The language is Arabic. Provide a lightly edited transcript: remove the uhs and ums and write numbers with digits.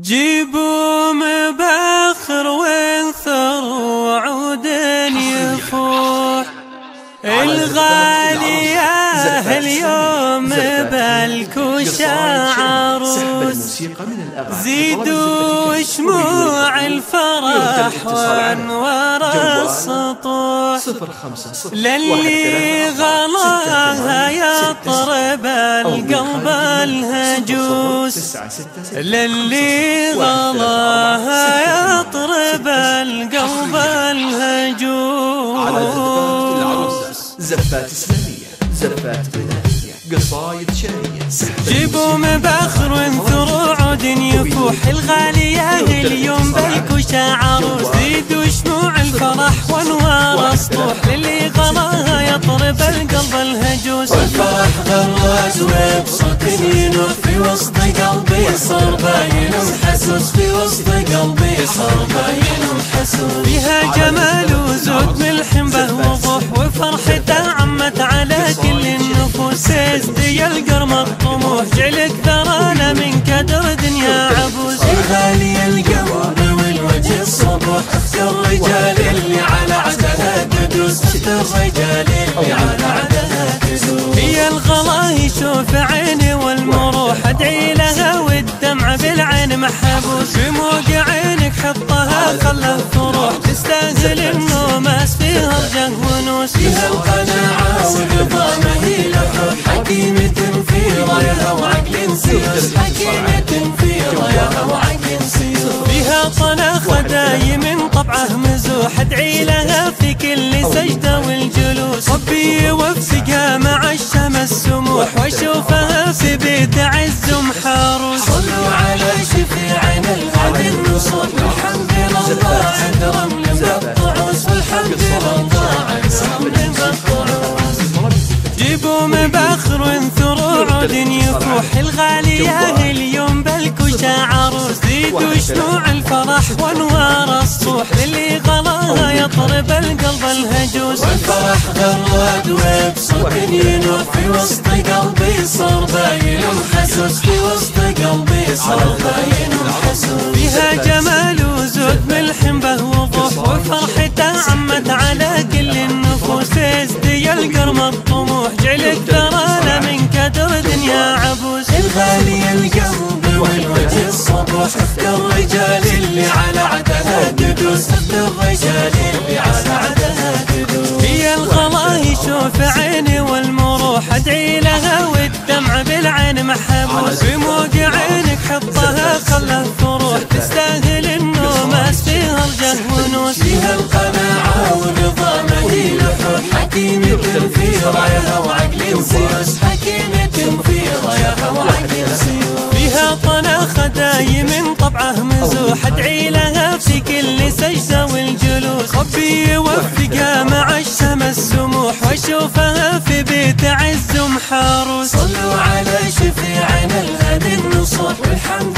جيبوا مبخر وانثر وعود يفوح الغالية اليوم بالكوشة عروس زيدوا شموع الفرح وانوار السطوح للي غلاها يطرب القلب الهجوس للي غلاها يطرب القلب الهجوس زفات إسلامية زفات بدائية قصايد شعرية. جيبوا مبخر وانثروا عود يفوح الغالية اليوم بالكوشة عروس زيدوا شموع الفرح وانوار السطوح للي غلاها يطرب القلب الهجوس والفرح غراز وبصوت ينوح في وسط قلبي صار باين محسوس في وسط قلبي صار باين محسوس فيها جمال وزود ملح بوضوح وفرحته عمت على كل النفوس ازدي القرم الطموح جعلك ذرانا من كدر دنيا عبوس غالي القلب والوجه الصبوح اخت الرجال اللي على عدها تدوس اخت الرجال اللي على عدها تدوس هي الغلا يشوف عيني والمروح ادعي لها والدمع بالعين محبوس بموقع عينك حطها خله تروح تستاهل النوم فيها رجه ونوس فيها القناعة والرضا ما هي لحوح حكيمة في رايها وعقل سيوس حكيمة في رايها وعقل سيوس فيها طناخة دايم طبعه مزوح ادعي لها في كل سجدة والجلوس ربي يوفقها مع الشمس سموح واشوفها في بيت عز محاروس صلوا على شفيعنا الهادي النصوح والحمد لله عند رمل بالطعوس والحمد لله عند رمل بالطعوس جيبوا مبخر وانثروا عود يفوح الغالية اليوم بالكوشة عروس زيدوا شموع الفرح وانوار السطوح للي غلاها يطرب القلب الهجوس والفرح غراد وبصوت ينوح في وسط قلبي صار باين محسوس في وسط قلبي صار باين محسوس فيها جمال وزود ملح بوضوح وفرحته عمت على كل النفوس ازدي القرم الطموح جعلك ذرانا من كدر دنيا عبوس الغالي القلب والوجه الصبوح اخت الرجال اللي على عدها تدوس اخت الرجال اللي على عدها تدوس هي الغلا يشوف عيني والمروح ادعي لها والدمع بالعين محبوس بموقع عينك حطها خله تروح تستاهل النوم فيها رجه ونوس فيها القناعة والرضا ما هي لحوح حكيمة في رايها وعقل سيوس حكيمة في رايها وعقل سيوس فيها طناخة دايم طبعه مزوح ادعي لها في كل سجدة والجلوس ربي يوفقها مع الشمس سموح واشوفها في بيت عز محاروس صلوا على شفيعنا الهادي النصوح والحمد